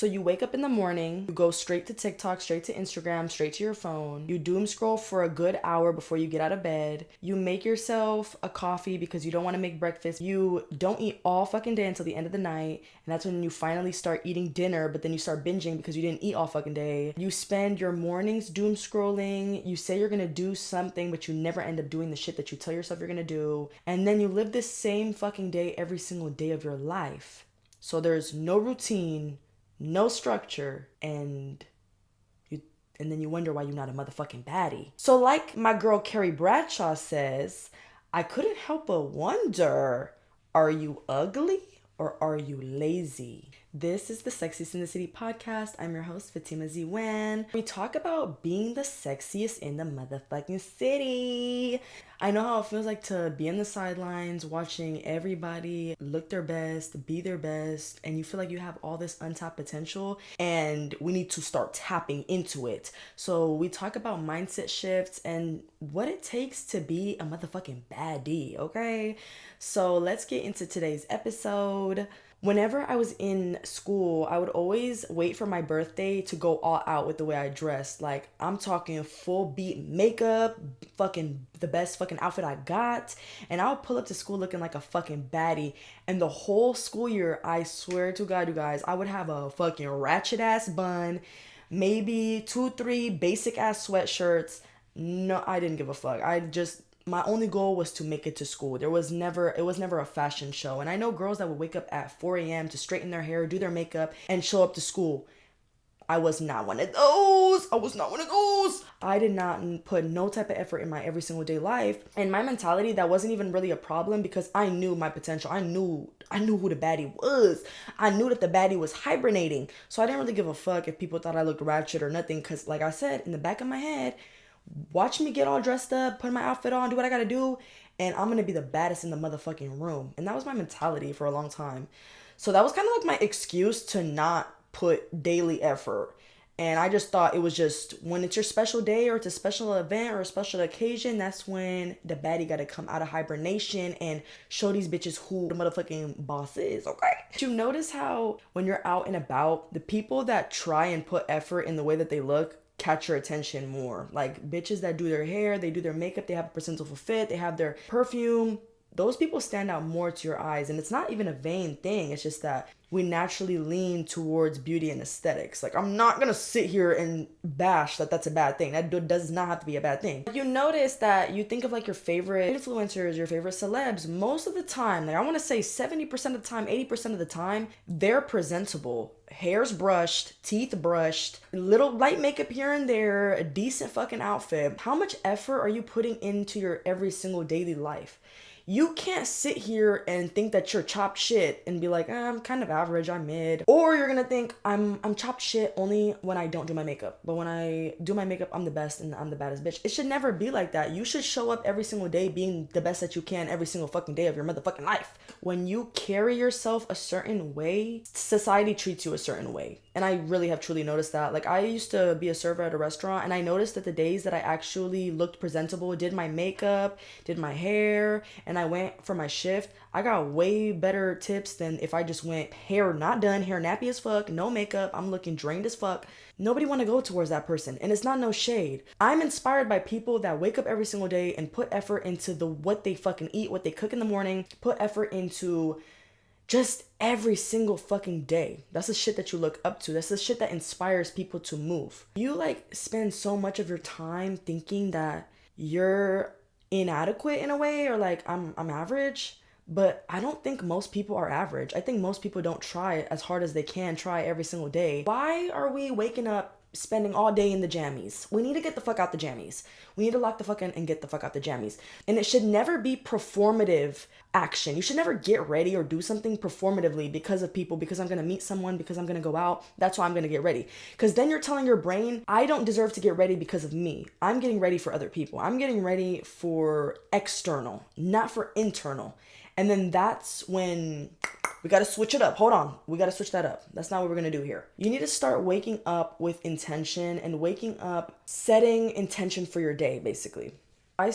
So you wake up in the morning, you go straight to TikTok, straight to Instagram, straight to your phone. You doom scroll for a good hour before you get out of bed. You make yourself a coffee because you don't want to make breakfast. You don't eat all fucking day until the end of the night. And that's when you finally start eating dinner, but then you start binging because you didn't eat all fucking day. You spend your mornings doom scrolling. You say you're gonna do something, but you never end up doing the shit that you tell yourself you're gonna do. And then you live this same fucking day every single day of your life. So there's no routine, no structure, and then you wonder why you're not a motherfucking baddie. So like my girl Carrie Bradshaw says, I couldn't help but wonder, are you ugly or are you lazy? This is the Sexiest in the City podcast. I'm your host, Fatima Z-Wan. We talk about being the sexiest in the motherfucking city. I know how it feels like to be in the sidelines watching everybody look their best, be their best, and you feel like you have all this untapped potential and we need to start tapping into it. So we talk about mindset shifts and what it takes to be a motherfucking baddie, okay? So let's get into today's episode. Whenever I was in school, I would always wait for my birthday to go all out with the way I dressed. Like, I'm talking full beat makeup, fucking the best fucking outfit I got. And I would pull up to school looking like a fucking baddie. And the whole school year, I swear to God, you guys, I would have a fucking ratchet ass bun, maybe 2-3 basic ass sweatshirts. No, I didn't give a fuck. My only goal was to make it to school. It was never a fashion show. And I know girls that would wake up at 4 a.m. to straighten their hair, do their makeup, and show up to school. I was not one of those. I did not put no type of effort in my every single day life. And my mentality, that wasn't even really a problem because I knew my potential. I knew who the baddie was. I knew that the baddie was hibernating. So I didn't really give a fuck if people thought I looked ratchet or nothing. Because like I said, in the back of my head, watch me get all dressed up, put my outfit on, do what I gotta do, and I'm gonna be the baddest in the motherfucking room. And that was my mentality for a long time. So that was kind of like my excuse to not put daily effort. And I just thought it was just when it's your special day or it's a special event or a special occasion, that's when the baddie gotta come out of hibernation and show these bitches who the motherfucking boss is, okay? Did you notice how when you're out and about, the people that try and put effort in the way that they look catch your attention more? Like bitches that do their hair, they do their makeup, they have a presentable fit, they have their perfume. Those people stand out more to your eyes. And it's not even a vain thing. It's just that we naturally lean towards beauty and aesthetics. Like, I'm not gonna sit here and bash that that's a bad thing. That does not have to be a bad thing. You notice that you think of like your favorite influencers, your favorite celebs, most of the time, like I wanna say 70% of the time, 80% of the time, they're presentable. Hair's brushed, teeth brushed, little light makeup here and there, a decent fucking outfit. How much effort are you putting into your every single daily life? You can't sit here and think that you're chopped shit and be like, I'm kind of average, I'm mid. Or you're gonna think I'm chopped shit only when I don't do my makeup. But when I do my makeup, I'm the best and I'm the baddest bitch. It should never be like that. You should show up every single day being the best that you can every single fucking day of your motherfucking life. When you carry yourself a certain way, society treats you a certain way. And I really have truly noticed that. Like, I used to be a server at a restaurant, and I noticed that the days that I actually looked presentable, did my makeup, did my hair, and I went for my shift, I got way better tips than if I just went hair not done, hair nappy as fuck, no makeup, I'm looking drained as fuck. Nobody want to go towards that person, and it's not no shade. I'm inspired by people that wake up every single day and put effort into what they fucking eat, what they cook in the morning, put effort into just every single fucking day. That's the shit that you look up to. That's the shit that inspires people to move. You like spend so much of your time thinking that you're inadequate in a way, or like I'm average, but I don't think most people are average. I think most people don't try as hard as they can try every single day. Why are we waking up spending all day in the jammies? We need to get the fuck out the jammies. We need to lock the fuck in and get the fuck out the jammies. And it should never be performative action. You should never get ready or do something performatively because of people, because I'm gonna meet someone, because I'm gonna go out. That's why I'm gonna get ready. Because then you're telling your brain, I don't deserve to get ready because of me. I'm getting ready for other people. I'm getting ready for external, not for internal. And then that's when we got to switch it up. Hold on. We got to switch that up. That's not what we're going to do here. You need to start waking up with intention and waking up, setting intention for your day, basically. I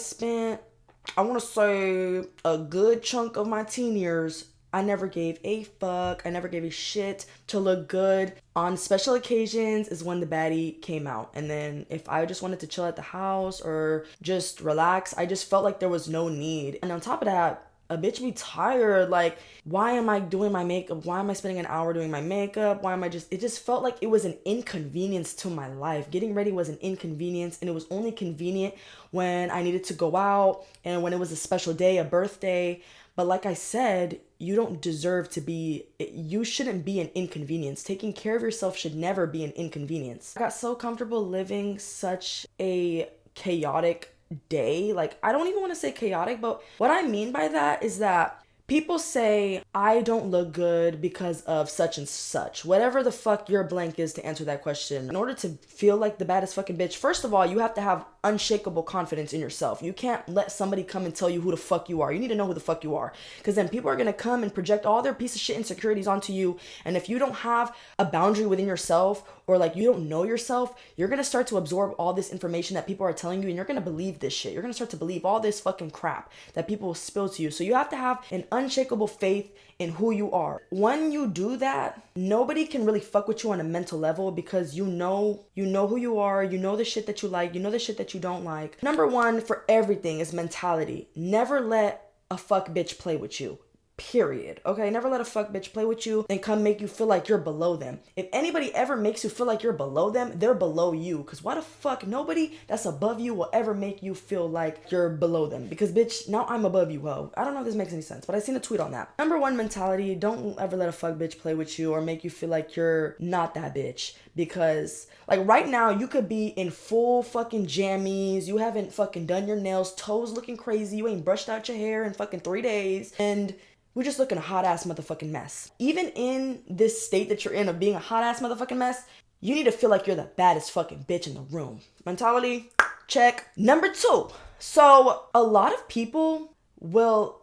want to say, a good chunk of my teen years I never gave a fuck. I never gave a shit. To look good on special occasions is when the baddie came out. And then if I just wanted to chill at the house or just relax, I just felt like there was no need. And on top of that, a bitch be tired. Like, why am I doing my makeup? Why am I spending an hour doing my makeup? It just felt like it was an inconvenience to my life. Getting ready was an inconvenience, and it was only convenient when I needed to go out and when it was a special day, a birthday. But like I said, you don't deserve to be, you shouldn't be an inconvenience. Taking care of yourself should never be an inconvenience. I got so comfortable living such a chaotic day. Like, I don't even want to say chaotic, but what I mean by that is that people say, I don't look good because of such and such. Whatever the fuck your blank is to answer that question. In order to feel like the baddest fucking bitch, first of all, you have to have unshakable confidence in yourself. You can't let somebody come and tell you who the fuck you are. You need to know who the fuck you are. Because then people are going to come and project all their piece of shit insecurities onto you. And if you don't have a boundary within yourself, or like you don't know yourself, you're going to start to absorb all this information that people are telling you, and you're going to believe this shit. You're going to start to believe all this fucking crap that people will spill to you. So you have to have an unshakable faith in who you are. When you do that, nobody can really fuck with you on a mental level, because you know who you are, you know the shit that you like, you know the shit that you don't like. Number one for everything is mentality. Never let a fuck bitch play with you. Period. Okay, never let a fuck bitch play with you and come make you feel like you're below them. If anybody ever makes you feel like you're below them, they're below you. Because why the fuck nobody that's above you will ever make you feel like you're below them? Because bitch, now I'm above you, ho. I don't know if this makes any sense, but I seen a tweet on that. Number one mentality, don't ever let a fuck bitch play with you or make you feel like you're not that bitch. Because like right now, you could be in full fucking jammies. You haven't fucking done your nails, toes looking crazy. You ain't brushed out your hair in fucking 3 days. And we're just looking a hot ass motherfucking mess. Even in this state that you're in of being a hot ass motherfucking mess, you need to feel like you're the baddest fucking bitch in the room. Mentality, check. Number two. So a lot of people will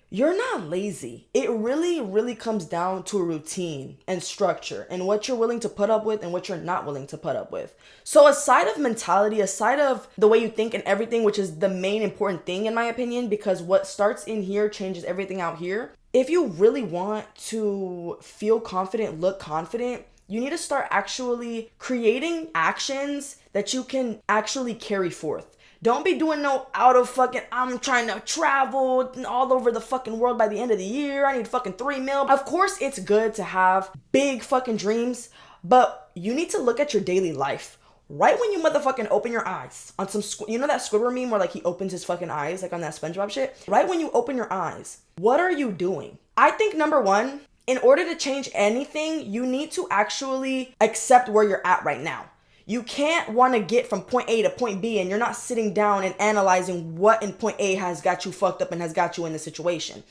you're not lazy. It really, really comes down to a routine and structure and what you're willing to put up with and what you're not willing to put up with. So aside of mentality, aside of the way you think and everything, which is the main important thing in my opinion, because what starts in here changes everything out here. If you really want to feel confident, look confident, you need to start actually creating actions that you can actually carry forth. Don't be doing no out of fucking, I'm trying to travel all over the fucking world by the end of the year. I need fucking 3 mil. Of course, it's good to have big fucking dreams, but you need to look at your daily life. Right when you motherfucking open your eyes on some, you know that Squidward meme where like he opens his fucking eyes, like on that SpongeBob shit? Right when you open your eyes, what are you doing? I think number one, in order to change anything, you need to actually accept where you're at right now. You can't want to get from point A to point B and you're not sitting down and analyzing what in point A has got you fucked up and has got you in the situation.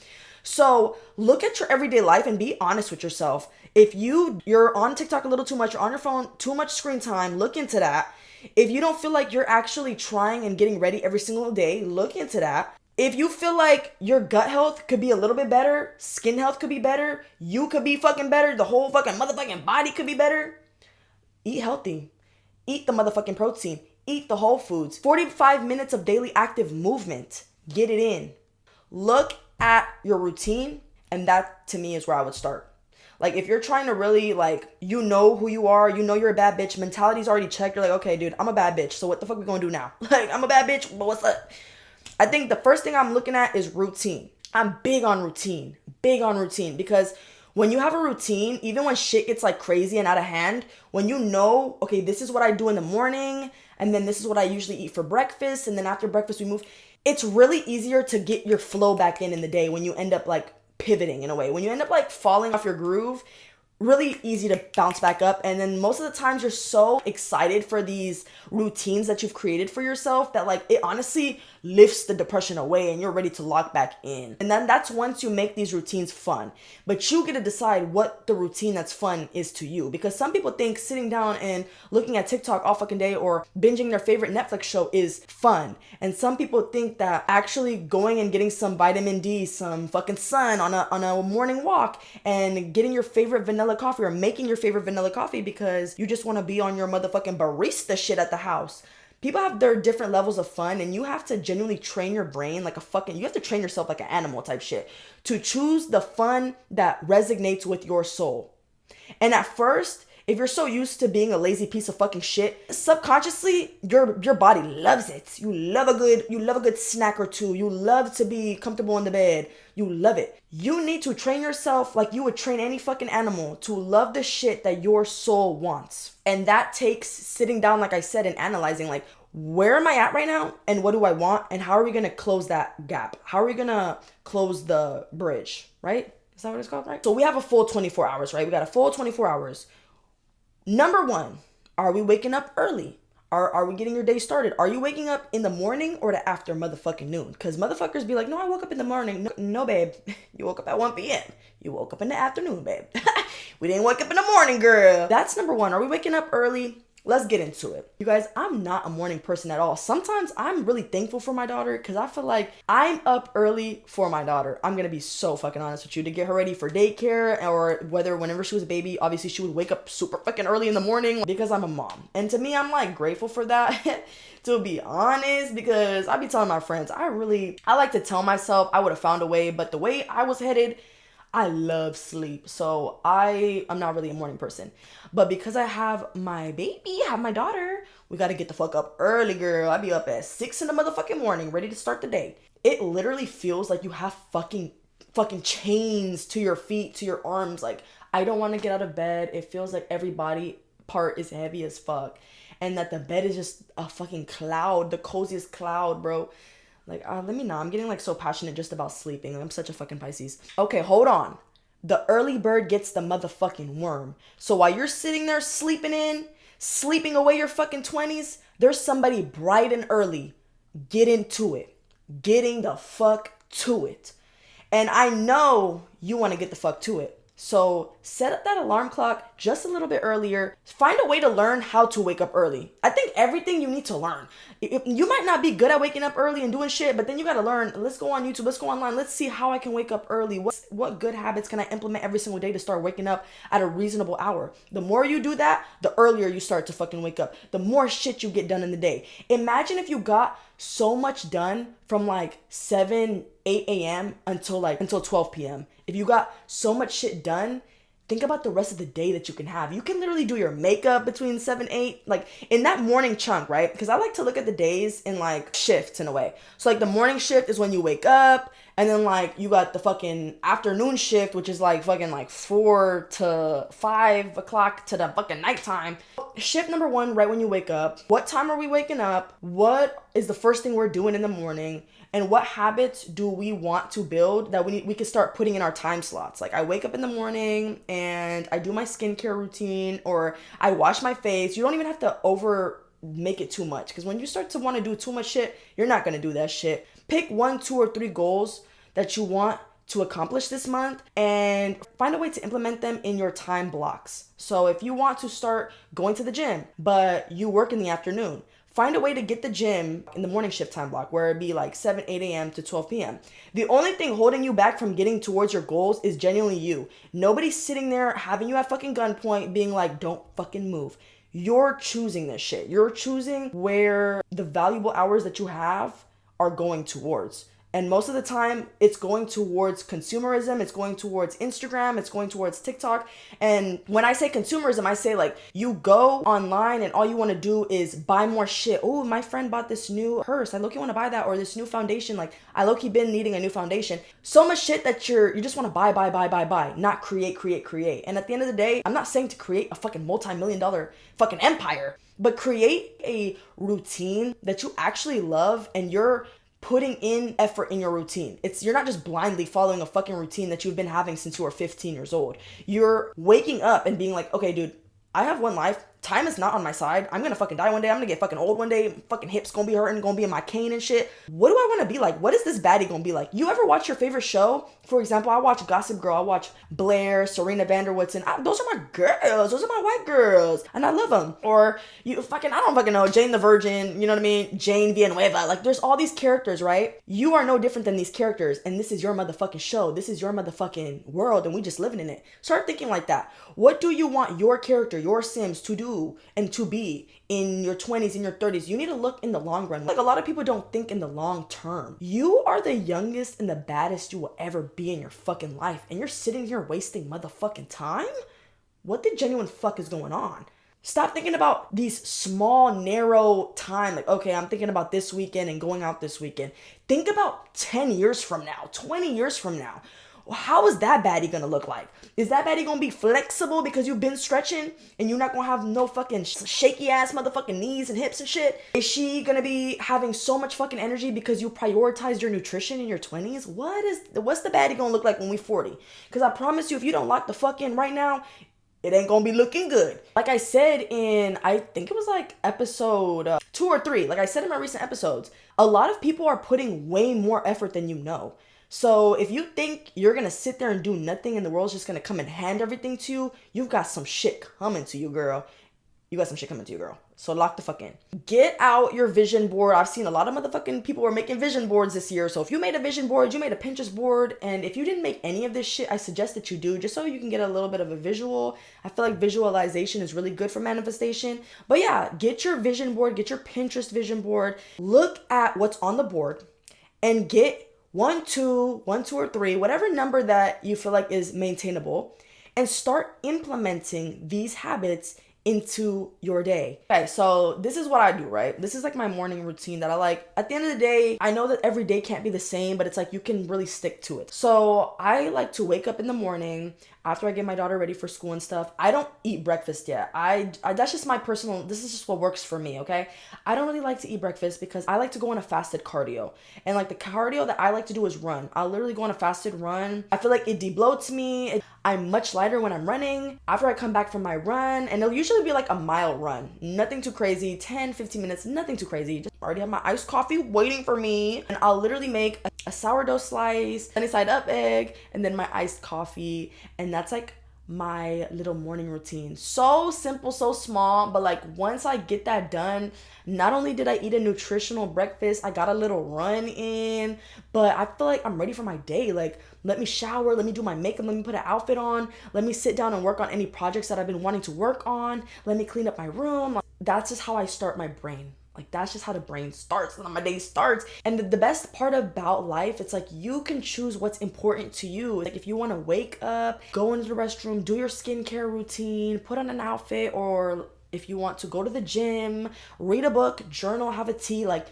So look at your everyday life and be honest with yourself. If you're on TikTok a little too much, you're on your phone, too much screen time, look into that. If you don't feel like you're actually trying and getting ready every single day, look into that. If you feel like your gut health could be a little bit better, skin health could be better, you could be fucking better, the whole fucking motherfucking body could be better, eat healthy. Eat the motherfucking protein. Eat the whole foods. 45 minutes of daily active movement. Get it in. Look at your routine, and that to me is where I would start. Like if you're trying to really you know who you are, you know you're a bad bitch, mentality's already checked. You're like, okay, dude, I'm a bad bitch. So what the fuck we gonna do now? I'm a bad bitch, but what's up? I think the first thing I'm looking at is routine. I'm big on routine. Because when you have a routine, even when shit gets crazy and out of hand, when you know, okay, this is what I do in the morning, and then this is what I usually eat for breakfast, and then after breakfast we move, it's really easier to get your flow back in the day when you end up pivoting in a way. When you end up falling off your groove, really easy to bounce back up. And then most of the times you're so excited for these routines that you've created for yourself that it honestly lifts the depression away and you're ready to lock back in. And then that's once you make these routines fun. But you get to decide what the routine that's fun is to you. Because some people think sitting down and looking at TikTok all fucking day or binging their favorite Netflix show is fun. And some people think that actually going and getting some vitamin D, some fucking sun on a morning walk and getting your favorite vanilla coffee or making your favorite vanilla coffee because you just want to be on your motherfucking barista shit at the house. People have their different levels of fun, and you have to genuinely train your brain like you have to train yourself like an animal type shit to choose the fun that resonates with your soul. And at first, if you're so used to being a lazy piece of fucking shit, subconsciously your body loves it. You love a good snack or two. You love to be comfortable in the bed. You love it. You need to train yourself like you would train any fucking animal to love the shit that your soul wants. And that takes sitting down, like I said, and analyzing like, where am I at right now and what do I want and how are we going to close that gap? How are we going to close the bridge, right? Is that what it's called, right? So we have a full 24 hours, right? We got a full 24 hours. Number one, are we waking up early? Are we getting your day started? Are you waking up in the morning or the after motherfucking noon? Because motherfuckers be like, no, I woke up in the morning. No, babe. You woke up at 1 p.m. You woke up in the afternoon, babe. We didn't wake up in the morning, girl. That's number one. Are we waking up early? Let's get into it. You guys, I'm not a morning person at all. Sometimes I'm really thankful for my daughter because I feel like I'm up early for my daughter. I'm going to be so fucking honest with you, to get her ready for daycare, or whenever she was a baby, obviously she would wake up super fucking early in the morning because I'm a mom. And to me, I'm like grateful for that, to be honest, because I be telling my friends, I like to tell myself I would have found a way, but the way I was headed, I love sleep. So I'm not really a morning person. But because I have my baby, have my daughter, we got to get the fuck up early, girl. I be up at 6 in the motherfucking morning, ready to start the day. It literally feels like you have fucking chains to your feet, to your arms. Like, I don't want to get out of bed. It feels like every body part is heavy as fuck. And that the bed is just a fucking cloud, the coziest cloud, bro. Like, let me know. I'm getting like so passionate just about sleeping. I'm such a fucking Pisces. Okay, hold on. The early bird gets the motherfucking worm. So while you're sitting there sleeping away your fucking 20s, there's somebody bright and early. Get into it. Getting the fuck to it. And I know you want to get the fuck to it. So set up that alarm clock just a little bit earlier. Find a way to learn how to wake up early. I think everything you need to learn. You might not be good at waking up early and doing shit, but then you got to learn. Let's go on YouTube. Let's go online. Let's see how I can wake up early. What good habits can I implement every single day to start waking up at a reasonable hour? The more you do that, the earlier you start to fucking wake up. The more shit you get done in the day. Imagine if you got so much done from like 8 a.m. until 12 p.m. If you got so much shit done, think about the rest of the day that you can have. You can literally do your makeup between 7, 8, like in that morning chunk, right? Because I like to look at the days in like shifts in a way. So like the morning shift is when you wake up, and then like you got the fucking afternoon shift, which is like fucking like 4 to 5 o'clock to the fucking nighttime. Shift number one, right when you wake up. What time are we waking up? What is the first thing we're doing in the morning? And what habits do we want to build that we can start putting in our time slots? Like I wake up in the morning and I do my skincare routine, or I wash my face. You don't even have to make it too much, because when you start to want to do too much shit, you're not going to do that shit. Pick 1, 2, or 3 goals that you want to accomplish this month and find a way to implement them in your time blocks. So if you want to start going to the gym, but you work in the afternoon, find a way to get the gym in the morning shift time block, where it'd be like 7, 8 a.m. to 12 p.m. The only thing holding you back from getting towards your goals is genuinely you. Nobody's sitting there having you at fucking gunpoint being like, don't fucking move. You're choosing this shit. You're choosing where the valuable hours that you have are going towards. And most of the time, it's going towards consumerism. It's going towards Instagram. It's going towards TikTok. And when I say consumerism, I say like you go online and all you want to do is buy more shit. Oh, my friend bought this new purse. I low-key want to buy that. Or this new foundation. Like I low-key been needing a new foundation. So much shit that you just want to buy. Not create. And at the end of the day, I'm not saying to create a fucking multi-million-dollar fucking empire, but create a routine that you actually love and you're putting in effort in your routine. You're not just blindly following a fucking routine that you've been having since you were 15 years old. You're waking up and being like, okay, dude, I have one life. Time is not on my side. I'm gonna fucking die one day. I'm gonna get fucking old one day. Fucking hips gonna be hurting, gonna be in my cane and shit. What do I wanna be like? What is this baddie gonna be like? You ever watch your favorite show? For example, I watch Gossip Girl. I watch Blair, Serena Vanderwoodson. Those are my girls. Those are my white girls. And I love them. Or I don't fucking know, Jane the Virgin, you know what I mean? Jane Villanueva. Like there's all these characters, right? You are no different than these characters. And this is your motherfucking show. This is your motherfucking world. And we just living in it. Start thinking like that. What do you want your character, your Sims to do do and to be in your 20s, in your 30s. You need to look in the long run. Like, a lot of people don't think in the long term. You are the youngest and the baddest you will ever be in your fucking life, and you're sitting here wasting motherfucking time? What the genuine fuck is going on? Stop thinking about these small, narrow time. Like, okay, I'm thinking about this weekend and going out this weekend. Think about 10 years from now, 20 years from now. How is that baddie gonna look like? Is that baddie gonna be flexible because you've been stretching and you're not gonna have no fucking shaky ass motherfucking knees and hips and shit? Is she gonna be having so much fucking energy because you prioritized your nutrition in your 20s? What's the baddie gonna look like when we 40? Because I promise you, if you don't lock the fuck in right now, it ain't gonna be looking good. Like I said in, I think it was like episode 2 or 3, like I said in my recent episodes, a lot of people are putting way more effort than you know. So if you think you're gonna sit there and do nothing and the world's just gonna come and hand everything to you, you've got some shit coming to you, girl. You got some shit coming to you, girl. So lock the fuck in. Get out your vision board. I've seen a lot of motherfucking people were making vision boards this year. So if you made a vision board, you made a Pinterest board, and if you didn't make any of this shit, I suggest that you do, just so you can get a little bit of a visual. I feel like visualization is really good for manifestation. But yeah, get your vision board, get your Pinterest vision board. Look at what's on the board and get 1, 2, or 3, whatever number that you feel like is maintainable, and start implementing these habits into your day. Okay, so this is what I do, right? This is like my morning routine that I like. At the end of the day, I know that every day can't be the same, but it's like you can really stick to it. So I like to wake up in the morning after I get my daughter ready for school and stuff. I don't eat breakfast yet. I that's just my personal, this is just what works for me, okay? I don't really like to eat breakfast because I like to go on a fasted cardio. And like the cardio that I like to do is run. I'll literally go on a fasted run. I feel like it debloats me. I'm much lighter when I'm running. After I come back from my run, and it'll usually be like a mile run. Nothing too crazy, 10, 15 minutes, nothing too crazy. Just already have my iced coffee waiting for me. And I'll literally make a sourdough slice, sunny side up egg, and then my iced coffee. And that's like my little morning routine. So simple, so small, but like once I get that done, not only did I eat a nutritional breakfast, I got a little run in, but I feel like I'm ready for my day. Like, let me shower, let me do my makeup, let me put an outfit on, let me sit down and work on any projects that I've been wanting to work on, let me clean up my room. That's just how I start my brain. Like, that's just how the brain starts, and my day starts. And the best part about life, it's like you can choose what's important to you. Like, if you want to wake up, go into the restroom, do your skincare routine, put on an outfit, or if you want to go to the gym, read a book, journal, have a tea, like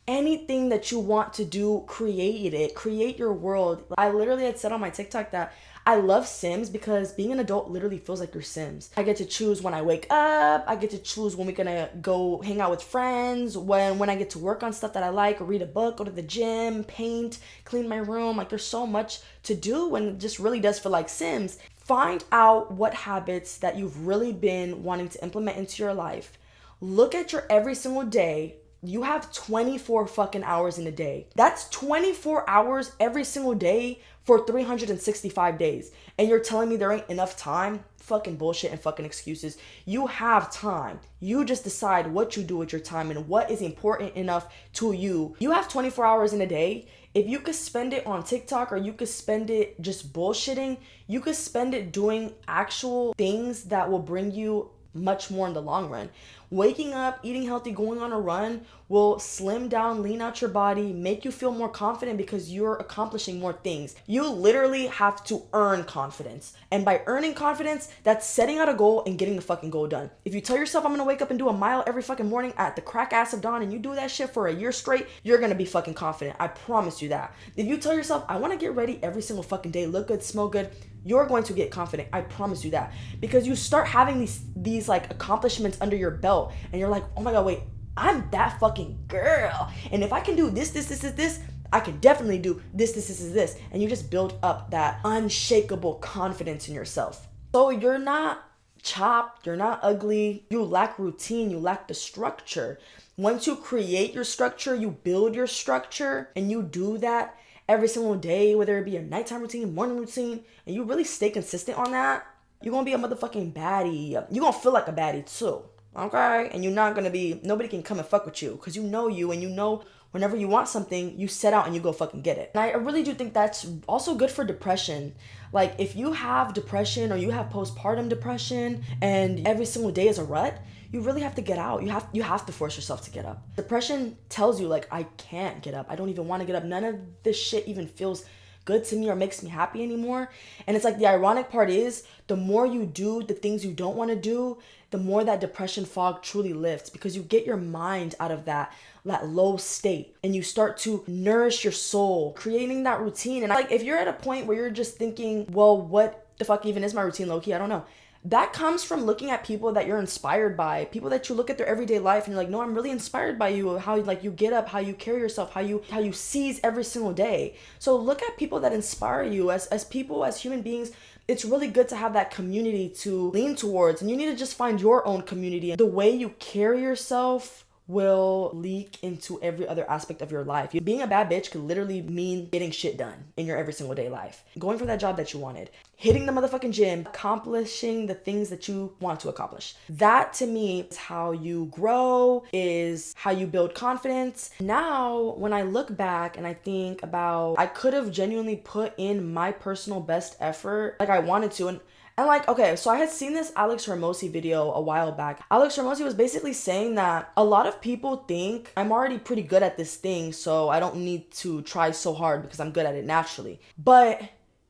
anything that you want to do, create it. Create your world. I literally had said on my TikTok that I love Sims because being an adult literally feels like you're Sims. I get to choose when I wake up. I get to choose when we're gonna go hang out with friends, when I get to work on stuff that I like, read a book, go to the gym, paint, clean my room. Like, there's so much to do, and it just really does feel like Sims. Find out what habits that you've really been wanting to implement into your life. Look at your every single day. You have 24 fucking hours in a day. That's 24 hours every single day for 365 days. And you're telling me there ain't enough time? Fucking bullshit and fucking excuses. You have time. You just decide what you do with your time and what is important enough to you. You have 24 hours in a day. If you could spend it on TikTok, or you could spend it just bullshitting, you could spend it doing actual things that will bring you much more in the long run. Waking up, eating healthy, going on a run will slim down, lean out your body, make you feel more confident because you're accomplishing more things. You literally have to earn confidence. And by earning confidence, that's setting out a goal and getting the fucking goal done. If you tell yourself, I'm gonna wake up and do a mile every fucking morning at the crack ass of dawn, and you do that shit for a year straight, you're gonna be fucking confident. I promise you that. If you tell yourself, I wanna get ready every single fucking day, look good, smell good, you're going to get confident. I promise you that. Because you start having these like accomplishments under your belt, and you're like, oh my God, wait, I'm that fucking girl. And if I can do this, I can definitely do this. And you just build up that unshakable confidence in yourself. So you're not chopped, you're not ugly, you lack routine, you lack the structure. Once you create your structure, you build your structure, and you do that every single day, whether it be a nighttime routine, morning routine, and you really stay consistent on that, you're gonna be a motherfucking baddie. You're gonna feel like a baddie too, okay? And you're not gonna be, nobody can come and fuck with you because you know you, and you know whenever you want something, you set out and you go fucking get it. And I really do think that's also good for depression. Like, if you have depression or you have postpartum depression and every single day is a rut, you really have to get out. You have to force yourself to get up. Depression tells you, like, I can't get up. I don't even want to get up. None of this shit even feels good to me or makes me happy anymore. And it's like, the ironic part is, the more you do the things you don't want to do, the more that depression fog truly lifts, because you get your mind out of that low state and you start to nourish your soul, creating that routine. And like, if you're at a point where you're just thinking, well, what the fuck even is my routine, low-key? I don't know. That comes from looking at people that you're inspired by, people that you look at their everyday life and you're like, no, I'm really inspired by you, how like you get up, how you carry yourself, how you seize every single day. So look at people that inspire you as people, as human beings. It's really good to have that community to lean towards, and you need to just find your own community. The way you carry yourself will leak into every other aspect of your life. Being a bad bitch could literally mean getting shit done in your every single day life. Going for that job that you wanted, hitting the motherfucking gym, accomplishing the things that you want to accomplish. That to me is how you grow, is how you build confidence. Now, when I look back and I think about, I could have genuinely put in my personal best effort like I wanted to. And like, okay, so I had seen this Alex Hormozi video a while back. Alex Hormozi was basically saying that a lot of people think I'm already pretty good at this thing, so I don't need to try so hard because I'm good at it naturally. But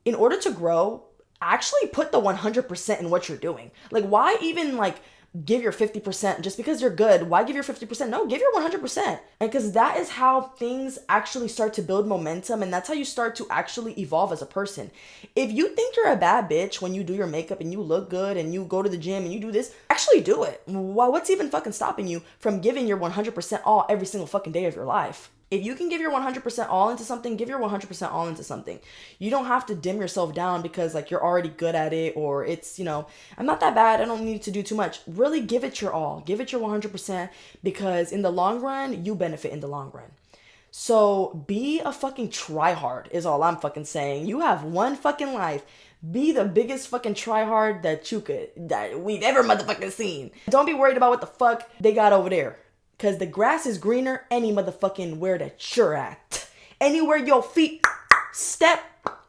in order to grow, actually put the 100% in what you're doing. Like, why even like give your 50% just because you're good? Why give your 50%? No, give your 100%. And because that is how things actually start to build momentum, and that's how you start to actually evolve as a person. If you think you're a bad bitch when you do your makeup and you look good and you go to the gym and you do this, actually do it. What's even fucking stopping you from giving your 100% all every single fucking day of your life? If you can give your 100% all into something, give your 100% all into something. You don't have to dim yourself down because like you're already good at it, or it's, you know, I'm not that bad, I don't need to do too much. Really give it your all. Give it your 100%, because in the long run, you benefit in the long run. So be a fucking tryhard is all I'm fucking saying. You have one fucking life. Be the biggest fucking tryhard that we've ever motherfucking seen. Don't be worried about what the fuck they got over there. Because the grass is greener any motherfucking where that you're at. Anywhere your feet step,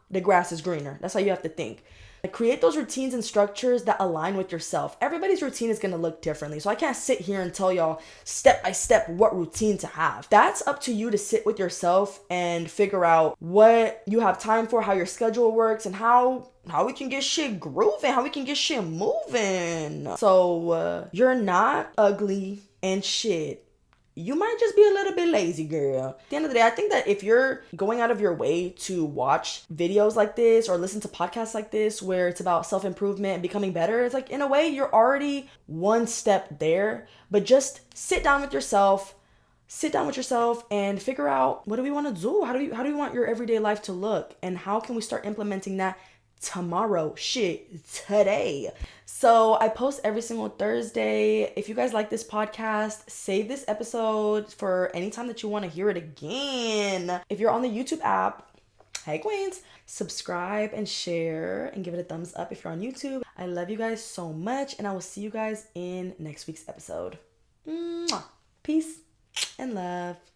the grass is greener. That's how you have to think. Like, create those routines and structures that align with yourself. Everybody's routine is going to look differently. So I can't sit here and tell y'all step by step what routine to have. That's up to you to sit with yourself and figure out what you have time for, how your schedule works, and how we can get shit grooving, how we can get shit moving. So you're not ugly and shit. You might just be a little bit lazy, girl. At the end of the day, I think that if you're going out of your way to watch videos like this or listen to podcasts like this where it's about self-improvement and becoming better, it's like, in a way, you're already one step there. But just sit down with yourself and figure out, what do we want to do? How do you want your everyday life to look? And how can we start implementing that tomorrow? Shit, today. So I post every single Thursday. If you guys like this podcast, save this episode for any time that you want to hear it again. If you're on the YouTube app, hey queens, subscribe and share and give it a thumbs up if you're on YouTube. I love you guys so much, and I will see you guys in next week's episode. Mwah. Peace and love.